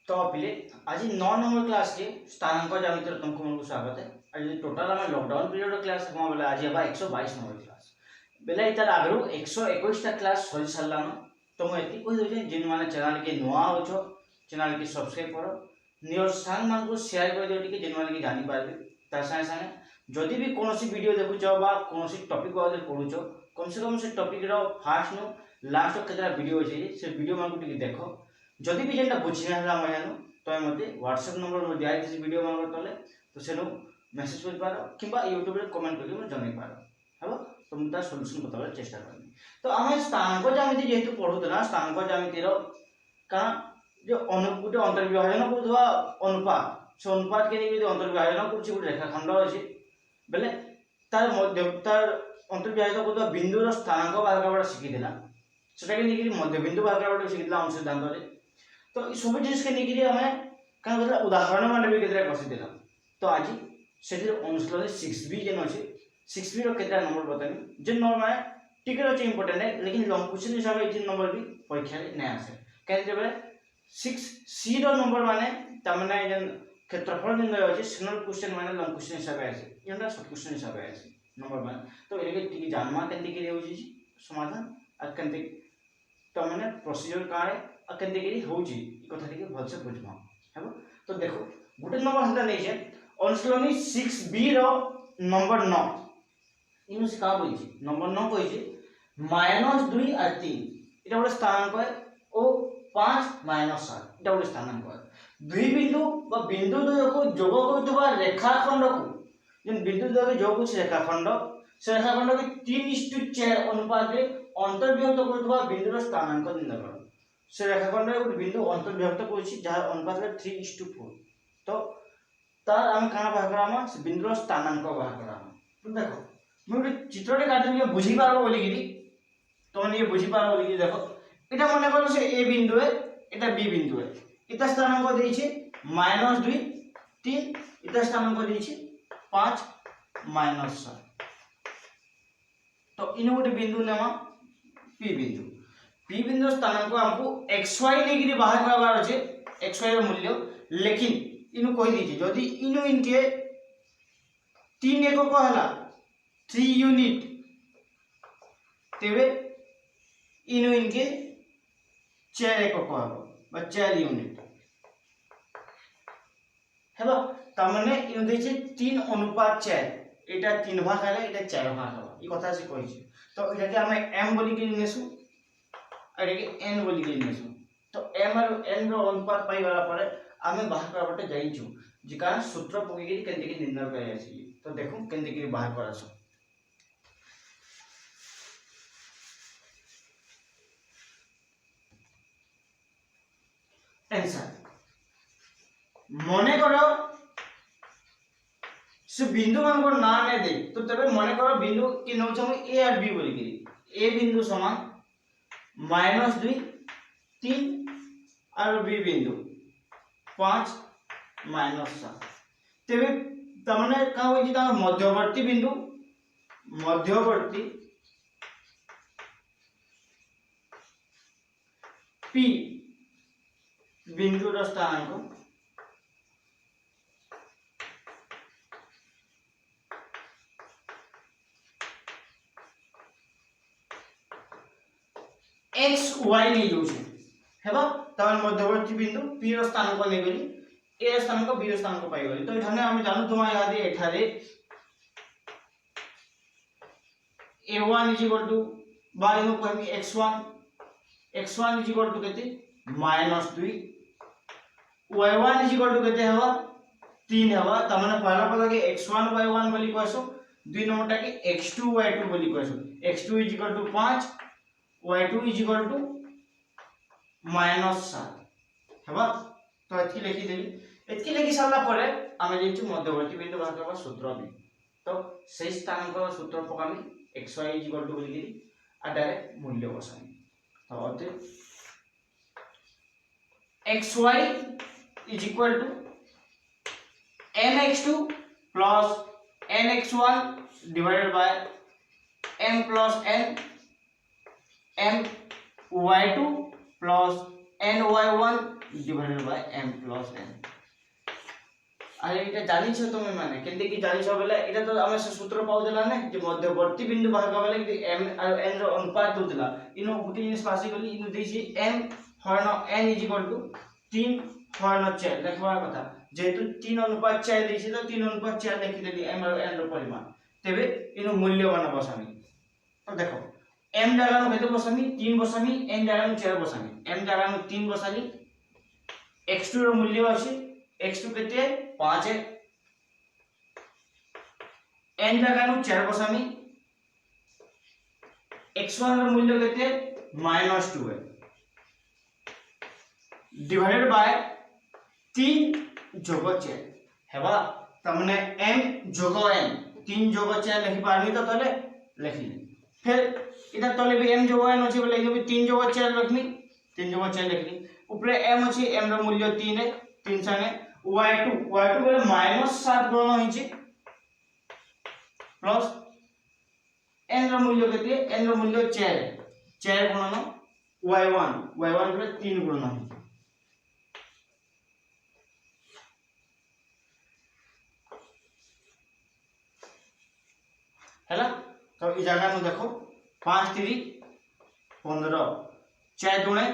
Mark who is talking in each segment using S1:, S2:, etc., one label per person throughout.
S1: तो पिले आज 9 नंबर क्लास के स्थानांक ज्यामिति तुमको मन को स्वागत है। आज टोटल हम लॉकडाउन पीरियड क्लास हम बोले आज हबा 122 नंबर क्लास बेले इतार आगरो 121 टा क्लास सरी सरलानो। तो मैं एति कहि दोजे जिन माने चैनल के नवा होछो चैनल के सब्सक्राइब करो नियर सांग मान को शेयर कर दियो टिके जिन माने के जानि पारबे। तार संगे संगे जदि भी कोनोसी वीडियो देखुचो बा कोनोसी टॉपिक वाले पढुचो कम से कम से topic row first no last केतरा video अछि से वीडियो मान को टिके देखो। जदि भी जेनटा बुझिना हला मयानो तो मते व्हाट्सएप नंबर मो दिया दिस वीडियो मान तले तो सेनु मेसेज कर पारो किबा YouTube रे कमेंट करके मो जनै पारो हबो तो मु ता सॉल्यूशन बतावे चेष्टा करनी। तो आमे स्थानांक ज्यामिति जेतु पढुतला स्थानांक ज्यामिति रो का जो अनुपुटे अंतर्विभाजन करथवा अनुपात से अनुपात के जे अंतर्विभाजन करछि गुटे रेखाखंड अछि बेले तार मध्य तार अंतर्विभाजन करथवा बिंदु रो स्थानांक बाहर करबा सिखि देला सेटा के निकरी मध्य बिंदु बाहर करबा सिखि देला अंश सिद्धांत रे। तो सब जिनिस के निकरी हमें का करला उदाहरण माने भी केतरा कसी देला। तो आज सेतिर अनुसरण 6b जेन अछि 6b रो केतरा नंबर बतानी जे नंबर माने टिके रो इंपोर्टेंट है लेकिन लॉन्ग क्वेश्चन हिसाब से 3 नंबर भी परीक्षा रे नै आसे कैसे बेले 6c रो नंबर माने त माने जेन क्षेत्रफल निर्णय अछि सिंगल क्वेश्चन माने लॉन्ग क्वेश्चन हिसाब से आसे एंडा शॉर्ट क्वेश्चन हिसाब से आसे नंबर माने। तो एके टिके जानमा केंति के होछि समाधान आ केंति तो माने प्रोसीजर काए आ केंति के होछि ई कथा टिके भल से बुझबा हेबो। तो देखो गुटे नंबर हता नै छै अनुसरणी 6b रो नंबर 9 इनु से का बोलछि नंबर 9 कहै छै -2 आ 3 इटा बडा स्थानांक है ओ 5 -7 इटा बडा स्थानांक है दुई बिंदु बा बिंदु द्वय को जोग करतबा रेखाखंड को जेन बिंदु द्वय के जोग कुछ रेखाखंड से रेखाखंड के 3:4 अनुपात रे अंतर्विभक्त करतबा बिंदु रो स्थानांक निर्णय करो। से रेखाखंड रे बिंदु अंतर्विभक्त करछि जहां अनुपात रे 3:4 तो तार हम काना बाहर करामा से बिंदु रो स्थानांक बाहर करामा। तो देखो मैं चित्र रे काटि के बुझी पारो बोली गिरी तो मन ये बुझी पारो बोली गिरी देखो एटा मने करो से ए बिंदु है एटा बी बिंदु है इता स्थानांक देइ छै -2 3 इता स्थानांक देइ छै 5 -7 तो इन गोटे बिंदु नेमा पी बिंदु स्थानांक हमको xy लेगिरी बाहर करबार अछि xy रो मूल्य लेकिन इनु कहि दी छै जदी इनु इनके 3 एकक हला 3 यूनिट तेबे इनु इनके 4 एकक हबो बा 4 यूनिट हेबा त माने इनु दै छै 3:4 एटा 3 भाग हला एटा 4 भाग हबा ई कथा से कहि छै। तो एटा के हम m बोली के नेसु एटा के n बोली के नेसु तो m और n रो अनुपात पाई वाला परे हमें बाहर करबटे जाई छु जिका सूत्र पके के केंति के निर्णय करे अछि। तो देखो केंति के बाहर करसु आंसर मने करो से बिंदु मान को ना ने दे तो तबे मने करो बिंदु के नौ हम a और b बोली के a बिंदु समान -2 3 और b बिंदु 5 -7 तबे तमने का होई जे ता मध्यवर्ती बिंदु मध्यवर्ती p बिंदु रो स्थानांक x y नै जो छै हेबा तमन मध्यवर्ती बिंदु p रो स्थानांक नै गली a रो स्थानांक b रो स्थानांक पाई गली। तो एठाने हम जानू तुमा याद है एठारे a1 बा इनो कहमी x1 केते -2 y1 केते हवा 3 हवा तमने पहला पता के x1 y1 बोली कहसो दुई नंबर टा के x2 y2 बोली कहसो x2 5 y2 -7 हेबा। तो एतकी लिखि देली एतकी लिखि साला परे आमे जेछु मध्यवर्ती बिंदु बाहर करबा सूत्र भी तो सही स्थानांक सूत्र पकामी xy बोली के आ डायरेक्ट मूल्य बसानी। तो अते xy mx2 plus nx1 divided by m plus n m y2 plus ny1 divided by m plus n। अरे এটা জানিছো তুমি মানে কেনতে কি জানিছো বলে এটা তো আমি সূত্র পাও দেলা না যে মধ্যবর্তী বিন্দু ভাগা বলে যদি m আর n র অনুপাত দউতলা ইনো গুটি জিনিস পাসি গলি ইনো দেইছি m হরণ n = 3 হরণ 4 দেখবা কথা যেহেতু 3 অনুপাত 4 দেইছি তো 3 অনুপাত 4 লিখি দেলি m আর n র পরিমাণ তেবে ইনো মূল্য বানাবো আমি। তো দেখো m জায়গা নো কত বসামি 3 বসামি n জায়গা নো 4 বসামি m জায়গা নো 3 বসালি x2 র মূল্য আছে x2 কেতে 5 है n জায়গা নো 4 বসামি x1 র মূল্য কেতে -2 है डिवाइडेड बाय 3 जोग 4 हेबा त माने m जोग n 3 जोग 4 लिखि पारमी तो तले लिखि फिर इधर तले भी m जोग n अछि बोले इधर भी 3 जोग 4 लिखनी 3 जोग 4 लिखनी ऊपर m अछि m रो मूल्य 3 है 3 संगे y2 बोले -7 गुणन होइछि प्लस n रो मूल्य केते n रो मूल्य 4 गुणन y1 बोले 3 गुणन होइछि हैला। तो ई जगह नु देखो 5 3 15 4 दुणे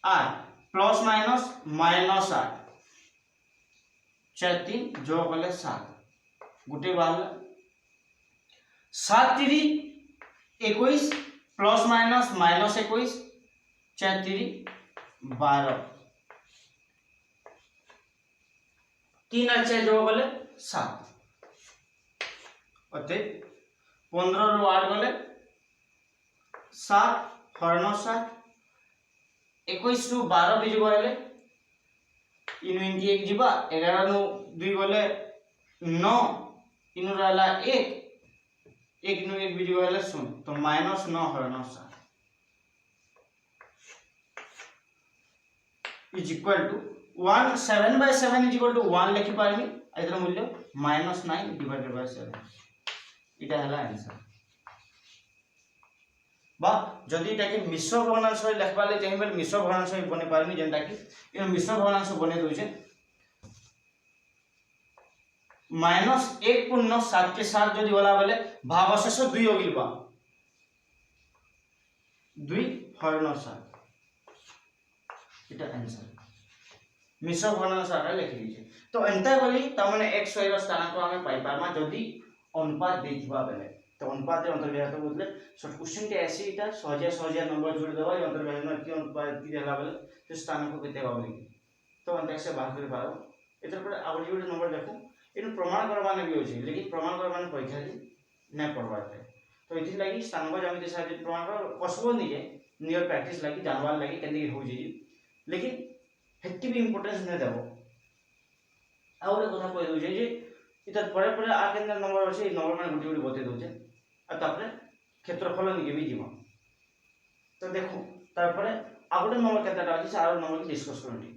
S1: 8 प्लस माइनस -8 4 3 जो बोले 7 गुटे बाल 7 3 21 प्लस माइनस -21 4 3 12 3 और 4 जो बोले 7 अते 15 रो 8 गले 7 हरण 7 21 रो 12 बिजु गले इनु इनकी एक जीवा 11 नो 2 गले 9 इनु रहला 1 नु 1 बिजु गले 0 तो -9 हरण 7 is equal to 1 7/7 is equal to 1 लिखि पारमी इधर मूल्य -9 डिवाइडेड बाय 7 इटा हला आंसर बा जदि इटाके मिश्र भग्नांश लिखबाले चाहिबे मिश्र भग्नांश बने पारमी जेंटा कि इ मिश्र भग्नांश बने दोछे -1 के साथ जदि होला बेले भागशेष 2 होगिल बा 2 हरण 7 इटा आंसर मिश्र भग्नांश आटा लिखि दीजिए। तो एंता बोली त माने x y रो स्थानांक हमें पाई पारमा जदि अनुपात देथिबा बेले तो अनुपात रे अंतर्व्याहत बोलले शॉर्ट क्वेश्चन के ऐसे इटा सहजिया नंबर जोड़ देबा अंतर्व्याहत में कि अनुपात कि देला बेले तो स्थानांक केते बाबली तो अंत से बाहर कर पारो एतर पर आउर जोड़ नंबर देखो इन प्रमाण करबाने भी होछि लेकिन प्रमाण करबाने परीक्षा दी नै पड़बाते तो इथि लागि स्थानांक ज्यामिति साथ प्रमाण कर कसबो निजे नियर प्रैक्टिस लागि जानवार लागि केंदे हो जी लेकिन हेति भी इंपोर्टेंस नै देबो आउर कथा कहि दो जे इतर परे परे आ केंद्र नंबर अछि नंबर में गुटी गुटी बते दोचे आ तापरे क्षेत्रफल निके भी जीव तो देखो तारपरे आ गोटे नंबर केतेटा अछि से आरो नंबर के डिस्कस करनी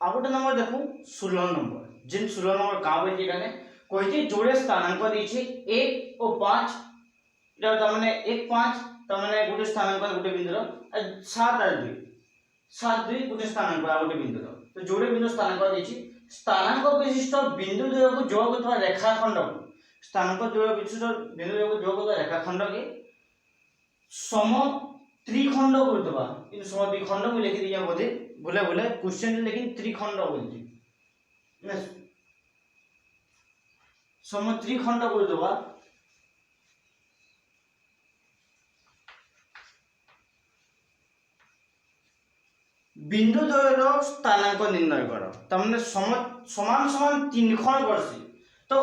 S1: आ गोटे नंबर देखो 16 नंबर जिन 16 नंबर का बजे काने कोइती जोड़े स्थानांक दिछि 1 और 5 इटा त माने 1 5 त माने गुटे स्थानांक गुटे बिंदु 7 और 2 7 2 गुटे स्थानांक आ गुटे बिंदु तो जोड़े बिंदु स्थानांक दिछि स्थानांक विशिष्ट बिंदु द्वय को जोग अथवा रेखाखंड स्थानांक द्वय विशिष्ट बिंदु द्वय को जोग अथवा रेखाखंड के सम त्रिखंड कर दबा इन सम द्विखंड में लिखि दिया बोले बोले बोले क्वेश्चन लेकिन त्रिखंड बोलती ना सम त्रिखंड कर दबा बिंदु द्वयर स्थानांक निर्णय करो तमने समान समान तीन खंड करसी तो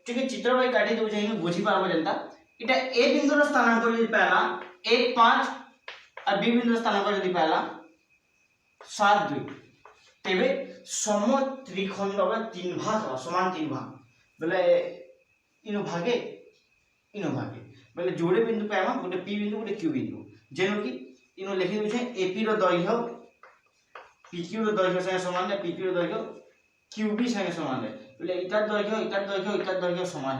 S1: ठीक चित्र भाई काटी दउ जे बुझी पारबो जनता इटा ए बिंदुर स्थानांक यदि पहला 1 5 और बी बिंदुर स्थानांक यदि पहला 7 2 तेबे सम त्रिखंड बा तीन भाग समान तीन भाग बोले इनो भागे बोले जोड़े बिंदु पामा गोटे पी बिंदु गोटे क्यू बिंदु जेनो कि इनो लिखि दउ जे एपी रो दैर्घ्य PQ रो दैर्घ्य संगे समान है PQ रो दैर्घ्य QB संगे समान है बोले इतर दैर्घ्य समान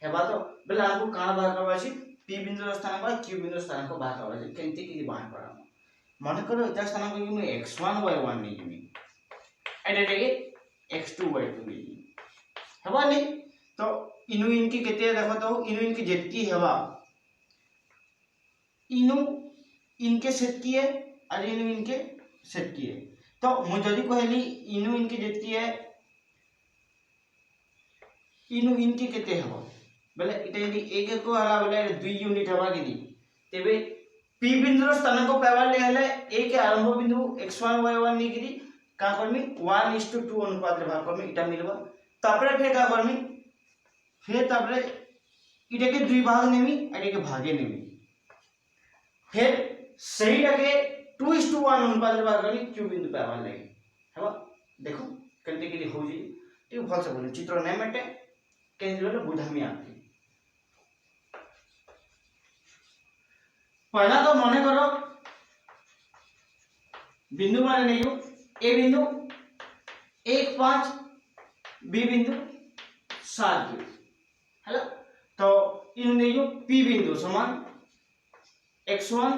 S1: हेबा तो बोले हमको काना बाहर करबा छी P बिंदु रो स्थानांक और Q बिंदु रो स्थानांक बाहर करबा छी केंति कि बाहर करा মনে করো এটা স্থানাঙ্ক কি মই x1 y1 নেই আমি এটাকে x2 y2 নেই হেবা নি তো ইনু ইনকি কেতে দেখো তো ইনু ইনকি যেতকি হেবা इनु इनके सेट किए और इनु इनके सेट किए तो मैं जदि कहली इनु इनके जेतकी है इनु इनके केते हबो बोले इटा यदि 1 को हला बोले 2 यूनिट हबा किनी तेबे p बिंदुर स्थानांक पाइबार ले हले a के आरंभ बिंदु x1 y1 नि किरी का करमी 1:2 अनुपात रे भाग करमी इटा मिलबा तापरे फिर का करमी फिर तापरे इटा के दुई भाग नेमी और इटा के भागे नेमी फिर सही लगे 2:1 अनुपात रे भाग करमी q बिंदु पाइबार लगे हेबा देखो केनते के हो जी टी भल से बोले चित्र नै मेटे केनते बोले बुधामी आती पहला तो मने करो बिंदु माने नहीं हो ए बिंदु 1 5 बी बिंदु 7 है ना तो इन नहीं हो पी बिंदु समान x1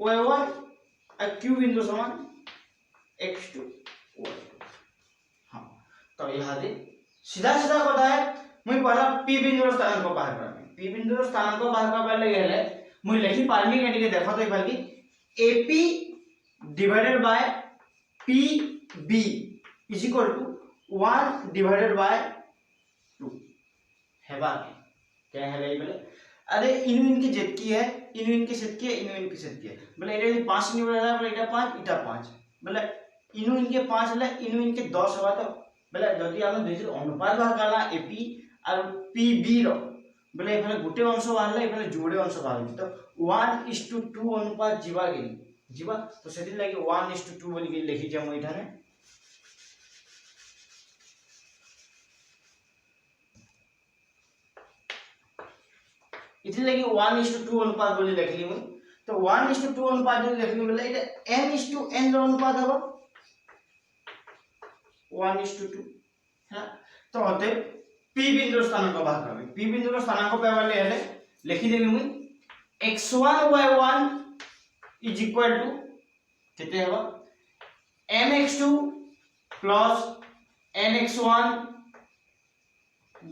S1: y1 और q बिंदु समान x2 y2 हाँ तो यहाँ दे सीधा सीधा कथा है मैं पहला p बिंदु स्थानांक बाहर करबे p बिंदु स्थानांक बाहर करबे लगे हले मैं लिखि पारमी केनी के देखो तो इफाल की AP divided by PB is equal to 1 divided by 2 हेबा क्या है रे बोले अरे इनु इनकी जेतकी है इनु इनकी सेट की है इनु इनकी सेट की है बोले एटा 5 नि बोले बोले एटा 5 इटा 5 बोले इनु इनके 5 हले इनु इनके 10 होबा तो बोले जदी हम दुइजर अनुपात भाग करला AP और PB रो बोले एफाले गोटे अंश बाहरले एफाले जोड़े अंश बाहरले तो 1:2 अनुपात जीवा गेली जीवा तो सेति लागि 1:2 बोली के लिखि जाम एठाने इति लागि 1:2 अनुपात बोली लिखली मैं तो 1:2 अनुपात जो लिखली बोले एटा n:n रो अनुपात हबो 1:2 है तो होते p बिंदु स्थानांक बाहर करबे p बिंदु स्थानांक पाइबा ले हले लिखि देबी मुई x1 y1 is equal to केते हबो mx2 plus nx1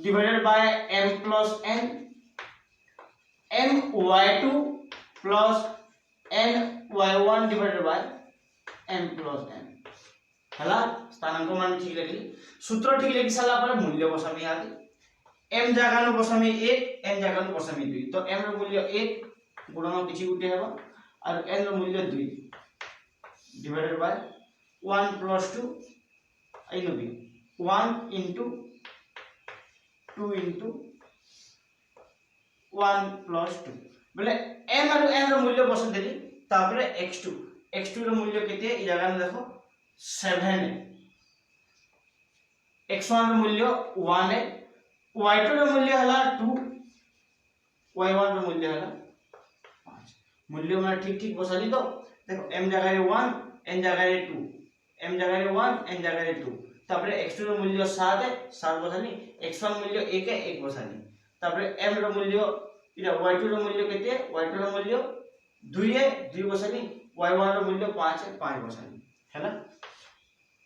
S1: divided by m plus n my2 plus ny1 divided by m plus n हला स्थानांक मान ठीक लिखली सूत्र ठीक लिखि साला पर मूल्य बसामी आदि m जगह न बसामी 1 n जगह न बसामी 2 तो m रो मूल्य 1 गुणन किछि गुटे हेबा और n रो मूल्य 2 डिवाइडेड बाय 1 प्लस 2 आइनो बी 1 into 2 into 1 प्लस 2 बोले m और n रो मूल्य बसा देली तापरे x2 रो मूल्य केते ई जगह न देखो 7 है x1 रो मूल्य 1 है y2 रो मूल्य हला 2 y1 रो मूल्य हला 5 मूल्य में ठीक ठीक बसाली तो देखो m जगह रे 1 n जगह रे 2 m जगह रे 1 n जगह रे 2 तापरे x2 रो मूल्य 7 है 7 बसाली x1 मूल्य 1 है 1 बसाली तापरे m रो मूल्य इरा y2 रो मूल्य केते y2 रो मूल्य 2 है 2 बसाली y1 रो मूल्य 5 है 5 बसाली हैला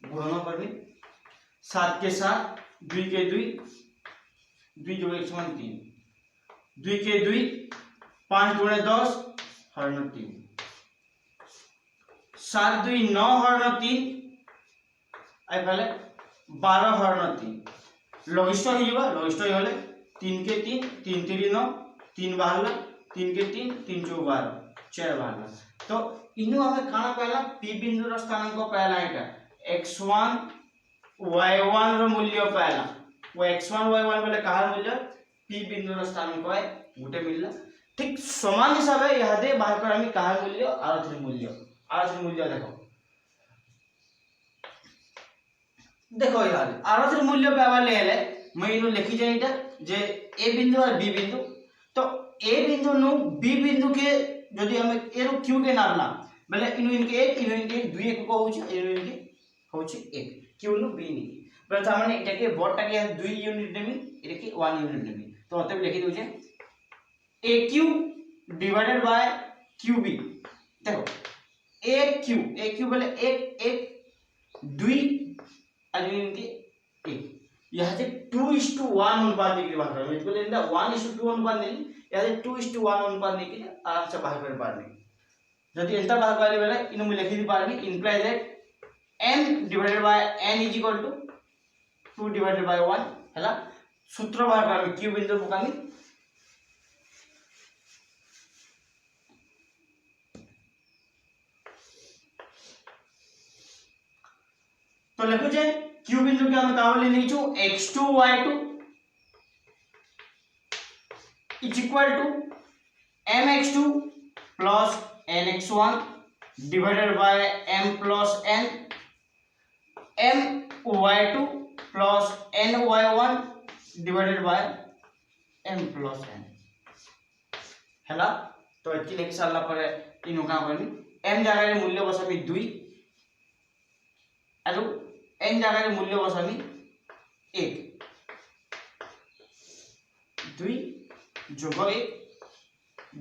S1: गुणन करबी 7 के 7 2 के 2 2 जोड़ 1 समान 3 2 के 2 5 जोड़े 10 हरण 3 7 2 9 हरण 3 आई पहले 12 हरण 3 लघिष्ठ हो जीवा लघिष्ठ होले 3 के 3 3 3 9 3 बाहरला 3 के 3 3 4 12 4 बाहरला तो इनु हमें काना पहला p बिंदु रो स्थानांक पहला एटा x1 y1 रो मूल्य पहला वो x1 y1 बोले कहार मूल्य p बिंदु रो स्थानांक है गुटे मिलला ठीक समान हिसाब है यह दे बाहर कर हमें कहार मूल्य आरथि मूल्य देखो यार आरथि मूल्य पावा ले ले मैं इनु लिखि जाय एटा जे a बिंदु और b बिंदु तो a बिंदु नु b बिंदु के यदि हम ए रो q के नापला बोले इनु इनके 1 इनु इनके 2 1 को होची इनु इनके होची 1 q नु b नि बोले त माने एटा के बोर्डटा के 2 यूनिट नेमी एटा के 1 यूनिट नेमी तो अतः लिखि दोजे aq डिवाइडेड बाय qb देखो ए क्यू बोले एक एक दुई और इनके एक यहाँ से 2:1 अनुपात देखिए बाहर कर मैं बोले इंदा 1:2 अनुपात नहीं यहाँ से 2:1 अनुपात देखिए आराम से बाहर कर पारबे जदि एंता बाहर करले बेले इन मैं लिखि दी पारबी imply that n divided by n is equal to 2 divided by 1 हैला सूत्र बाहर करबे q बिंदु पकामी तो लिखो जे q बिंदु के हम तावले नहीं छु x2 y2 is equal to mx2 plus nx1 divided by m plus n my2 plus ny1 divided by m plus n हैला तो एति लिखि सारला परे इनु का करनी m जगह रे मूल्य बसाबी 2 आरो n जगह रे मूल्य बसाबी 1 2 जोग 1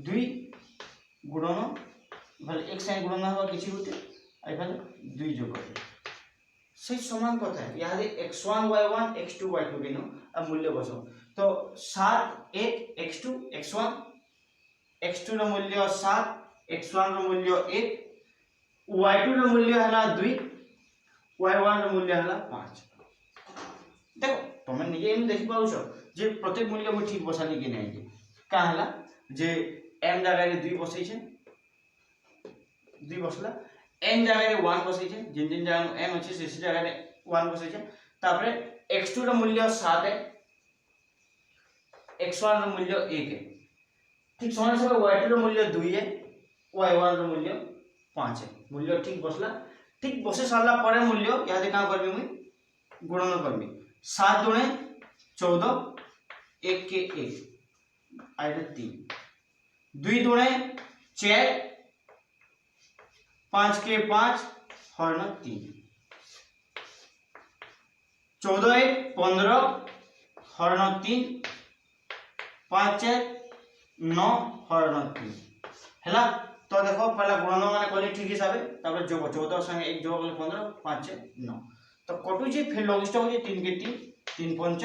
S1: 2 गुणन भले एक साइन गुणन हवा किछि होते आइ भले 2 जोग 1 सही समान कथा है यहाँ x1 y1 x2 y2 बिनु अब मूल्य बसो तो 7 1 x2 x1 x2 रो मूल्य 7 x1 रो मूल्य 1 y2 रो मूल्य हला 2 y1 रो मूल्य हला 5 देखो तुम निजे इन देखि पाउछ जे प्रत्येक मूल्य को ठीक बसाली कि नहीं का हला जे m जगह रे 2 बसै छै 2 बसला n जगह रे 1 बसै छै जिन जिन जगह m अछि से जगह रे 1 बसै छै तापरे x2 रो मूल्य 7 है x1 रो मूल्य 1 है ठीक समान से y2 रो मूल्य 2 है y1 रो मूल्य 5 है मूल्य ठीक बसला ठीक बसे सारला परे मूल्य या दे का करबी मुई गुणन करबी 7 दुणे 14 1 के 1 आइरे 3 2 दुणे 4 5 के 5 हरण 3 14 1 15 हरण 3 5 4 9 हरण 3 हैला तो देखो पहला गुणन माने कोली ठीक हिसाबे तापर जो 14 संगे 1 जोग 15 5 6 9 तो कटु जे फिर लॉगिस्ट हो जे 3 के 3 3 5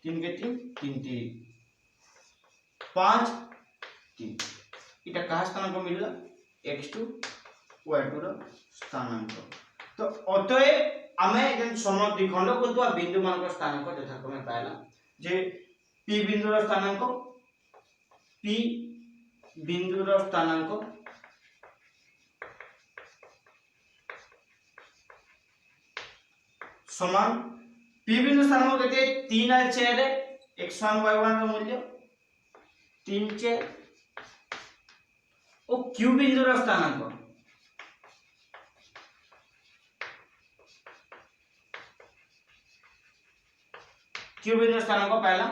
S1: 3 के 3 3 3 5 3 इटा कहा स्थानांक मिलला x2 y2 रो स्थानांक तो अतएव आमे जन समद्विखंड कोतवा बिंदु मान को स्थानांक यथाक्रमे पाइला जे p बिंदु रो स्थानांक p बिंदु रो स्थानांक समान p बिंदु स्थानांक केते 3 और 4 रे x1 y1 रो मूल्य 3 4 ओ q बिंदु रो स्थानांक q बिंदु स्थानांक पहला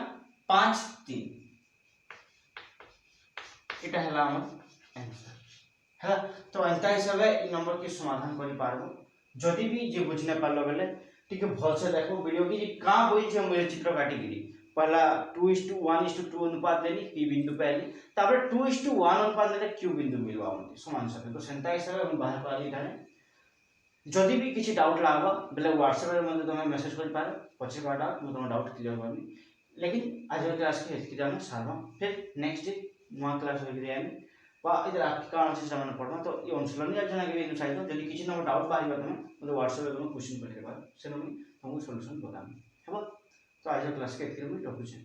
S1: 5 3 इटा हला हम आंसर है तो अंता हिसाब इ नंबर के समाधान करि पारबो जदि भी जे बुझने पालो बेले ठीक है भल से देखो वीडियो की का होई छै हम चित्र काटी गिरी पहला 2:1:2 अनुपात लेनी p बिंदु पहले तापर 2:1 अनुपात लेले q बिंदु मिलवा हमके समान सके तो सेंता हिसाब हम बाहर पाली थाने जदि भी किछि डाउट लागबा बेले WhatsApp रे मते तुम मेसेज कर पार पछे का डाउट मु तुम डाउट क्लियर करबी लेकिन आज क्लास के एतकी जाना सारबा फिर नेक्स्ट डे नवा क्लास होई रे आमी बा इधर आपकी कारण से सामान पढ़ना तो ये अनुशीलन या जना के चाहिए जदि किछि न डाउट बाहर तुम मतलब WhatsApp रे तुम क्वेश्चन पठे बा से तुमको सॉल्यूशन बताम हेबा तो आज क्लास के एतकी रखु छै।